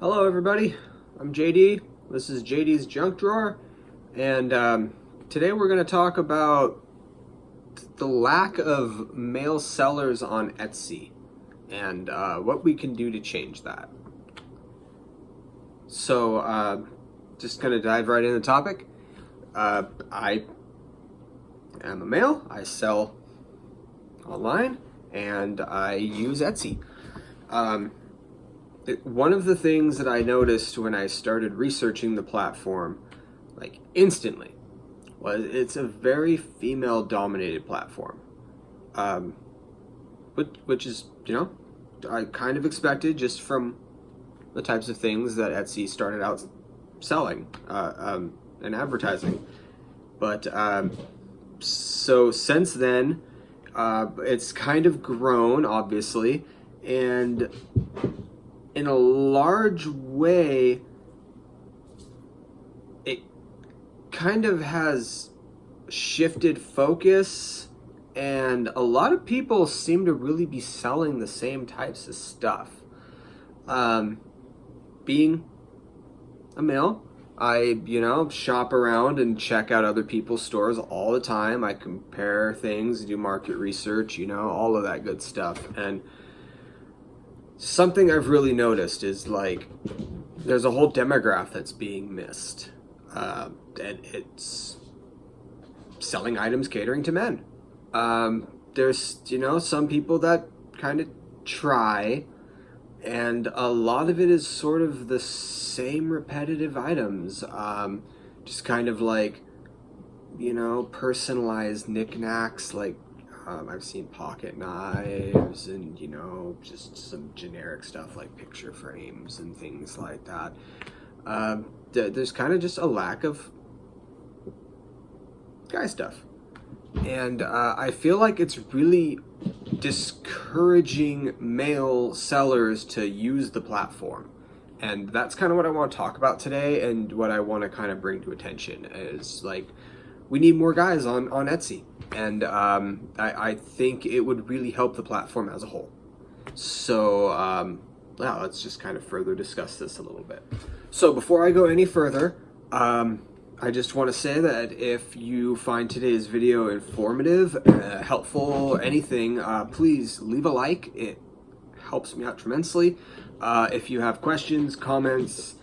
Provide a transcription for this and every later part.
Hello everybody, I'm JD. This is JD's Junk Drawer, and today we're going to talk about the lack of male sellers on Etsy and what we can do to change that. So just going to dive right into the topic. I am a male, I sell online, and I use Etsy. One of the things that I noticed when I started researching the platform, like instantly, was it's a very female-dominated platform, which is, I kind of expected just from the types of things that Etsy started out selling and advertising. But so since then, it's kind of grown, obviously, and in a large way, it kind of has shifted focus, and a lot of people seem to really be selling the same types of stuff. Being a male, I, shop around and check out other people's stores all the time. I compare things, do market research, all of that good stuff. And something I've really noticed is there's a whole demographic that's being missed, and it's selling items catering to men. There's some people that kind of try, and a lot of it is sort of the same repetitive items, just kind of personalized knickknacks I've seen pocket knives and, just some generic stuff like picture frames and things like that. There's kind of just a lack of guy stuff. And I feel like it's really discouraging male sellers to use the platform. And that's kind of what I want to talk about today, and what I want to kind of bring to attention is we need more guys on Etsy, and I think it would really help the platform as a whole. So let's just kind of further discuss this a little bit. So before I go any further, I just want to say that if you find today's video informative, helpful, anything, please leave a like. It helps me out tremendously. If you have questions, comments,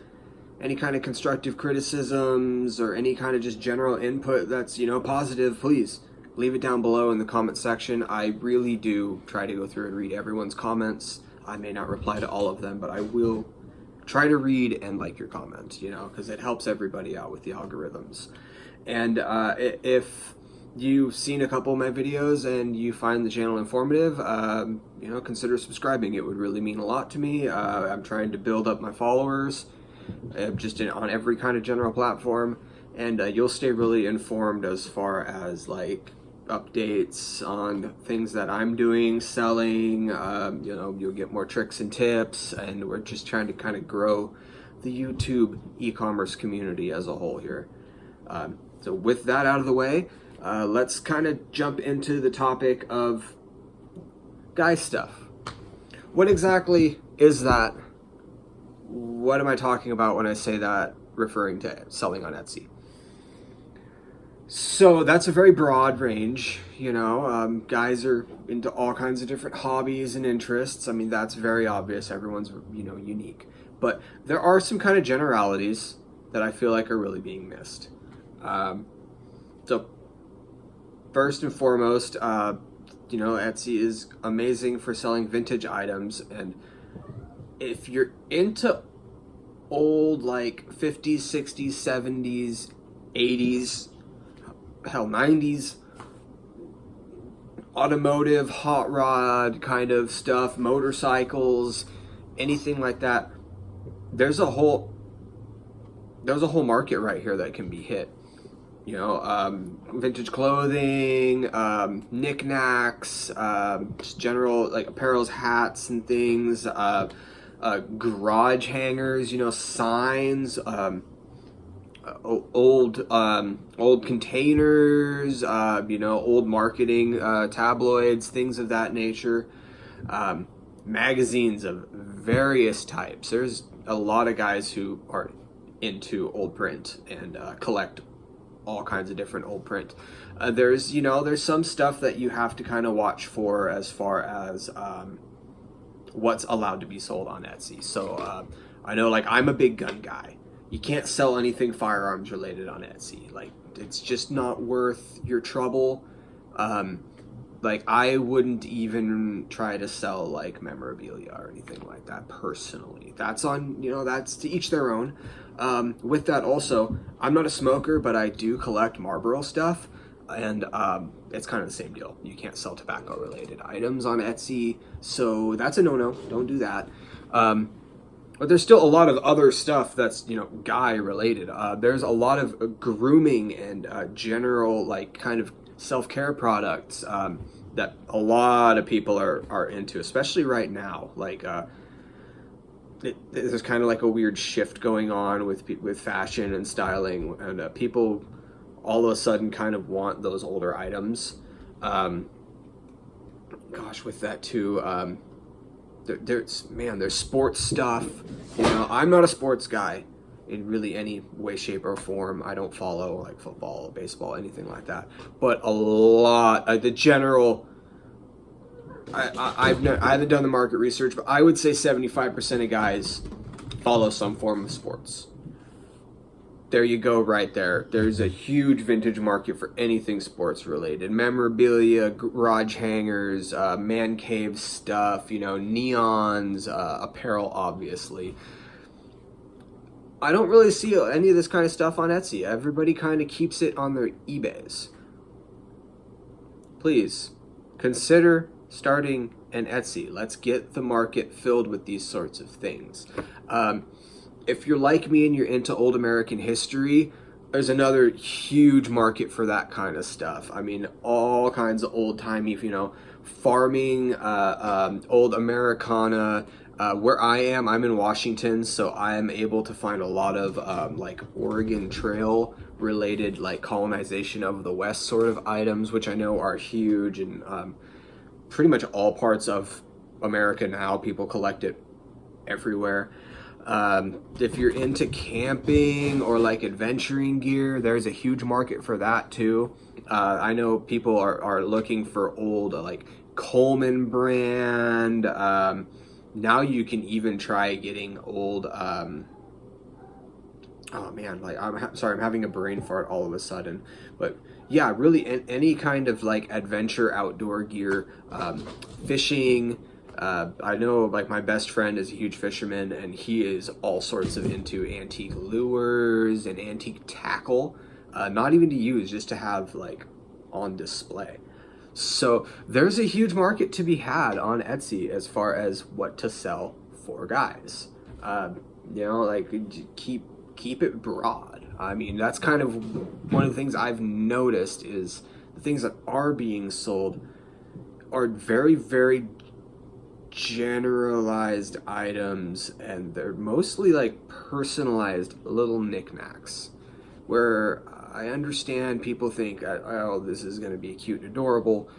any kind of constructive criticisms, or any kind of just general input that's, positive, please leave it down below in the comment section. I really do try to go through and read everyone's comments. I may not reply to all of them, but I will try to read and like your comment, because it helps everybody out with the algorithms. And if you've seen a couple of my videos and you find the channel informative, consider subscribing. It would really mean a lot to me. I'm trying to build up my followers on every kind of general platform, and you'll stay really informed as far as updates on things that I'm doing, selling. You'll get more tricks and tips, and we're just trying to kind of grow the YouTube e-commerce community as a whole here. So with that out of the way, let's kind of jump into the topic of guy stuff. What exactly is that? What am I talking about when I say that, referring to selling on Etsy? So that's a very broad range, guys are into all kinds of different hobbies and interests. I mean, that's very obvious. Everyone's, unique. But there are some kind of generalities that I feel like are really being missed. So first and foremost, Etsy is amazing for selling vintage items, and if you're into old 50s, 60s, 70s, 80s, hell 90s, automotive, hot rod kind of stuff, motorcycles, anything like that, there's a whole market right here that can be hit. Vintage clothing, knickknacks, just general apparels, hats and things, garage hangers, signs, old containers, old marketing tabloids, things of that nature, magazines of various types. There's a lot of guys who are into old print and collect all kinds of different old print. There's some stuff that you have to kind of watch for as far as what's allowed to be sold on Etsy. So I know, like, I'm a big gun guy. You can't sell anything firearms related on Etsy. Like, it's just not worth your trouble. Like, I wouldn't even try to sell like memorabilia or anything like that personally. That's that's to each their own. With that also, I'm not a smoker, but I do collect Marlboro stuff, and it's kind of the same deal. You can't sell tobacco related items on Etsy, so that's a no-no. Don't do that. But there's still a lot of other stuff that's, guy related. There's a lot of grooming and general, like, kind of self-care products that a lot of people are into, especially right now. Like, there's kind of like a weird shift going on with fashion and styling, and people all of a sudden kind of want those older items. With that too. There's sports stuff. I'm not a sports guy in really any way, shape, or form. I don't follow like football, baseball, anything like that. But a lot, the general. I haven't done the market research, but I would say 75% of guys follow some form of sports. There you go, right there. There's a huge vintage market for anything sports related. Memorabilia, garage hangers, man cave stuff, neons, apparel, obviously. I don't really see any of this kind of stuff on Etsy. Everybody kind of keeps it on their eBays. Please, consider starting an Etsy. Let's get the market filled with these sorts of things. If you're like me and you're into old American history, there's another huge market for that kind of stuff. I mean, all kinds of old-timey, farming, old Americana. Where I'm in Washington, so I am able to find a lot of like Oregon Trail related, like colonization of the West sort of items, which I know are huge, and pretty much all parts of America now, people collect it everywhere. If you're into camping or like adventuring gear, there's a huge market for that too. I know people are looking for old like Coleman brand. Now you can even try getting old. I'm having a brain fart all of a sudden. But yeah, really any kind of like adventure outdoor gear, fishing. I know, like, my best friend is a huge fisherman, and he is all sorts of into antique lures and antique tackle, not even to use, just to have like on display. So there's a huge market to be had on Etsy as far as what to sell for guys. Keep it broad. I mean, that's kind of one of the things I've noticed is the things that are being sold are very, very generalized items, and they're mostly like personalized little knickknacks, where I understand people think, oh, this is going to be cute and adorable.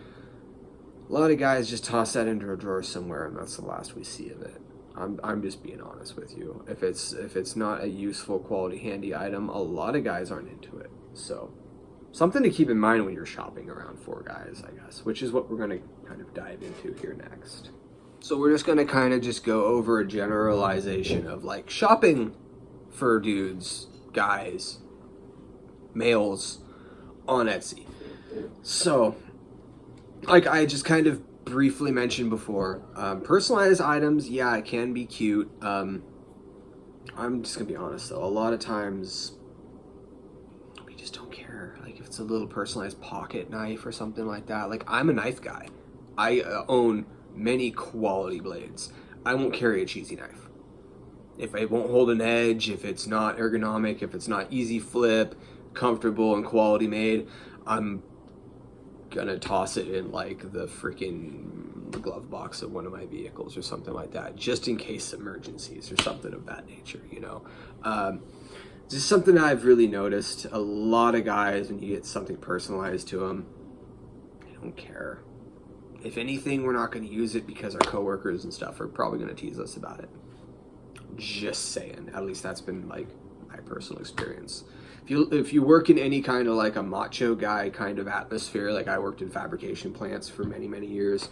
A lot of guys just toss that into a drawer somewhere, and that's the last we see of it. I'm just being honest with you. If it's not a useful, quality, handy item, a lot of guys aren't into it. So something to keep in mind when you're shopping around for guys, I guess, which is what we're going to kind of dive into here next. So we're just going to kind of just go over a generalization of like shopping for dudes, guys, males on Etsy. So, like I just kind of briefly mentioned before, personalized items, yeah, it can be cute. I'm just going to be honest though, a lot of times we just don't care. Like if it's a little personalized pocket knife or something like that. Like I'm a knife guy. I own many quality blades. I won't carry a cheesy knife. If it won't hold an edge, if it's not ergonomic, if it's not easy flip, comfortable and quality made, I'm gonna toss it in like the freaking glove box of one of my vehicles or something like that, just in case emergencies or something of that nature, Just something I've really noticed. A lot of guys, when you get something personalized to them, they don't care. If anything, we're not going to use it because our coworkers and stuff are probably going to tease us about it. Just saying. At least that's been like my personal experience. If you work in any kind of like a macho guy kind of atmosphere, like I worked in fabrication plants for many years,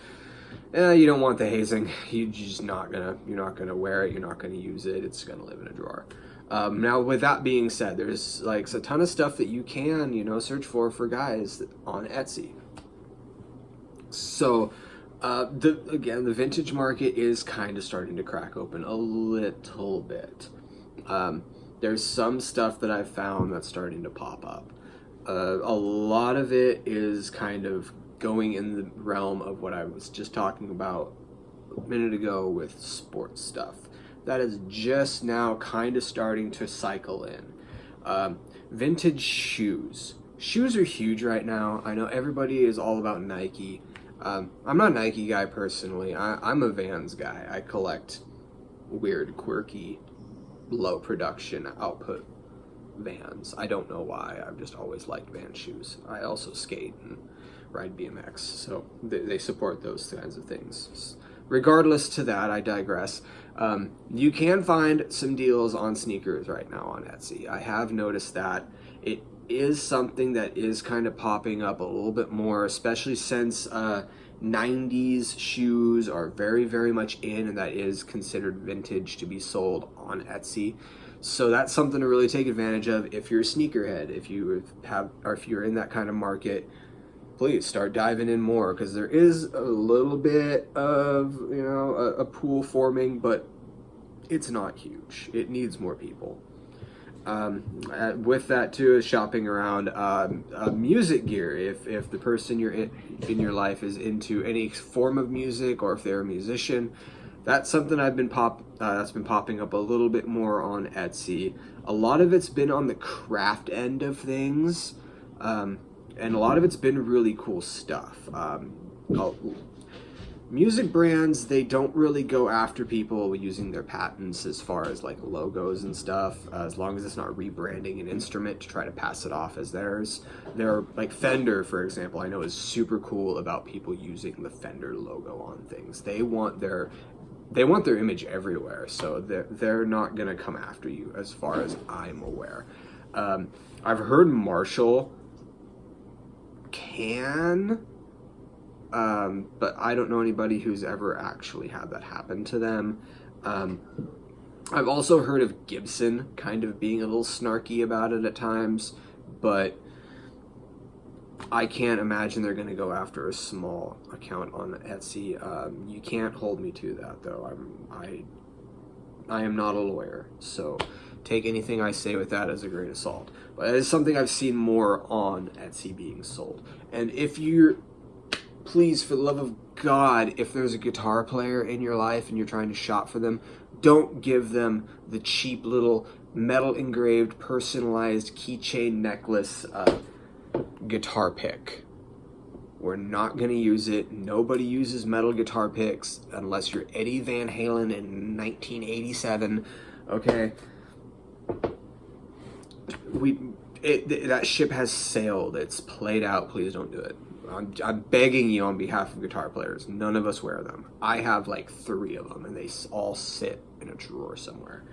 you don't want the hazing. You're not gonna wear it. You're not gonna use it. It's gonna live in a drawer. Now, with that being said, there's like a ton of stuff that you can search for guys on Etsy. So, the vintage market is kind of starting to crack open a little bit. There's some stuff that I've found that's starting to pop up. A lot of it is kind of going in the realm of what I was just talking about a minute ago with sports stuff. That is just now kind of starting to cycle in. Vintage shoes. Shoes are huge right now. I know everybody is all about Nike. I'm not a Nike guy personally. I'm a Vans guy. I collect weird, quirky, low production output Vans. I don't know why. I've just always liked Vans shoes. I also skate and ride BMX, so they support those kinds of things. Regardless to that, I digress. You can find some deals on sneakers right now on Etsy. I have noticed that it is something that is kind of popping up a little bit more, especially since 90s shoes are very much in, and that is considered vintage to be sold on Etsy. So that's something to really take advantage of if you're a sneakerhead. If you're in that kind of market, please start diving in more, because there is a little bit of a pool forming, but it's not huge. It needs more people. With that too is shopping around music gear. If the person you're in your life is into any form of music, or if they're a musician, that's something that's been popping up a little bit more on Etsy. A lot of it's been on the craft end of things, and a lot of it's been really cool stuff. Music brands, they don't really go after people using their patents as far as like logos and stuff, as long as it's not rebranding an instrument to try to pass it off as theirs. They're like Fender, for example, I know is super cool about people using the Fender logo on things. They want their image everywhere, so they're not gonna come after you, as far as I'm aware. I've heard Marshall can, but I don't know anybody who's ever actually had that happen to them. I've also heard of Gibson kind of being a little snarky about it at times, but I can't imagine they're going to go after a small account on Etsy. You can't hold me to that, though. I am not a lawyer, so take anything I say with that as a grain of salt. But it is something I've seen more on Etsy being sold. And please, for the love of God, if there's a guitar player in your life and you're trying to shop for them, don't give them the cheap little metal engraved personalized keychain necklace guitar pick. We're not going to use it. Nobody uses metal guitar picks unless you're Eddie Van Halen in 1987. Okay? That ship has sailed. It's played out. Please don't do it. I'm begging you on behalf of guitar players. None of us wear them. I have like 3 of them, and they all sit in a drawer somewhere.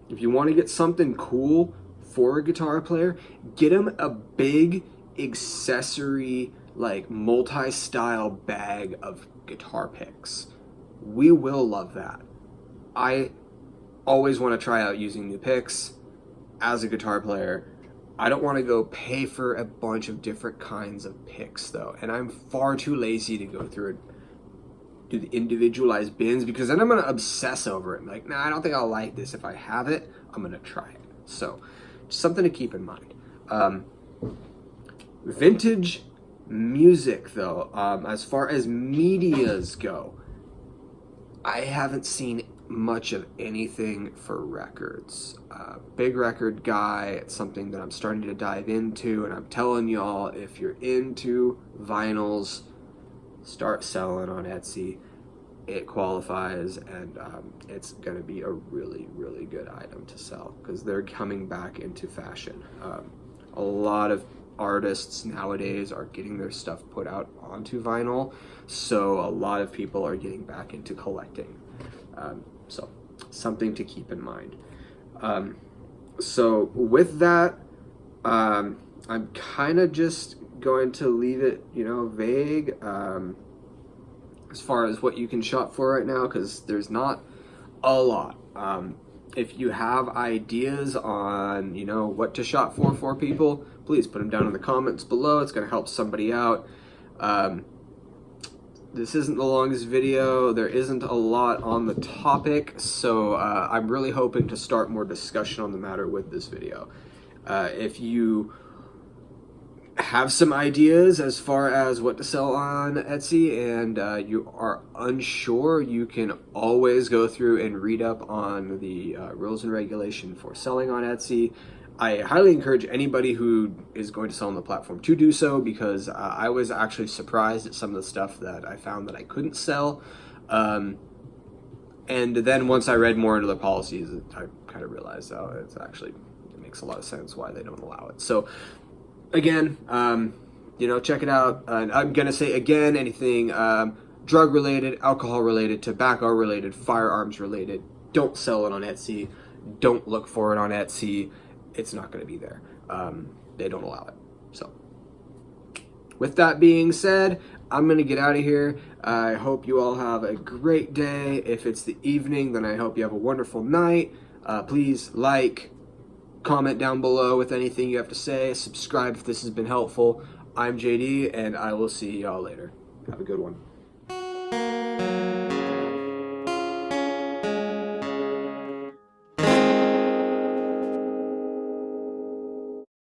If you want to get something cool for a guitar player, get them a big accessory, like multi-style bag of guitar picks. We will love that. I always want to try out using new picks as a guitar player. I don't want to go pay for a bunch of different kinds of picks, though, and I'm far too lazy to go through and do the individualized bins, because then I'm going to obsess over it. I'm like, nah, I don't think I'll like this. If I have it, I'm going to try it. So, just something to keep in mind. Vintage music, though, as far as medias go, I haven't seen much of anything for records. Big record guy, it's something that I'm starting to dive into, and I'm telling y'all, if you're into vinyls, start selling on Etsy. It qualifies, and it's going to be a really good item to sell, because they're coming back into fashion. A lot of artists nowadays are getting their stuff put out onto vinyl, so a lot of people are getting back into collecting. So something to keep in mind. So with that, I'm kind of just going to leave it, vague as far as what you can shop for right now, because there's not a lot. If you have ideas on, what to shop for people, please put them down in the comments below. It's going to help somebody out. This isn't the longest video. There isn't a lot on the topic, so I'm really hoping to start more discussion on the matter with this video. If you have some ideas as far as what to sell on Etsy and you are unsure, you can always go through and read up on the rules and regulation for selling on Etsy. I highly encourage anybody who is going to sell on the platform to do so, because I was actually surprised at some of the stuff that I found that I couldn't sell. And then once I read more into the policies, I kind of realized, it makes a lot of sense why they don't allow it. So again, check it out. And I'm going to say again, anything drug related, alcohol related, tobacco related, firearms related, don't sell it on Etsy. Don't look for it on Etsy. It's not going to be there. They don't allow it. So with that being said, I'm going to get out of here. I hope you all have a great day. If it's the evening, then I hope you have a wonderful night. Please comment down below with anything you have to say. Subscribe if this has been helpful. I'm JD, and I will see y'all later. Have a good one.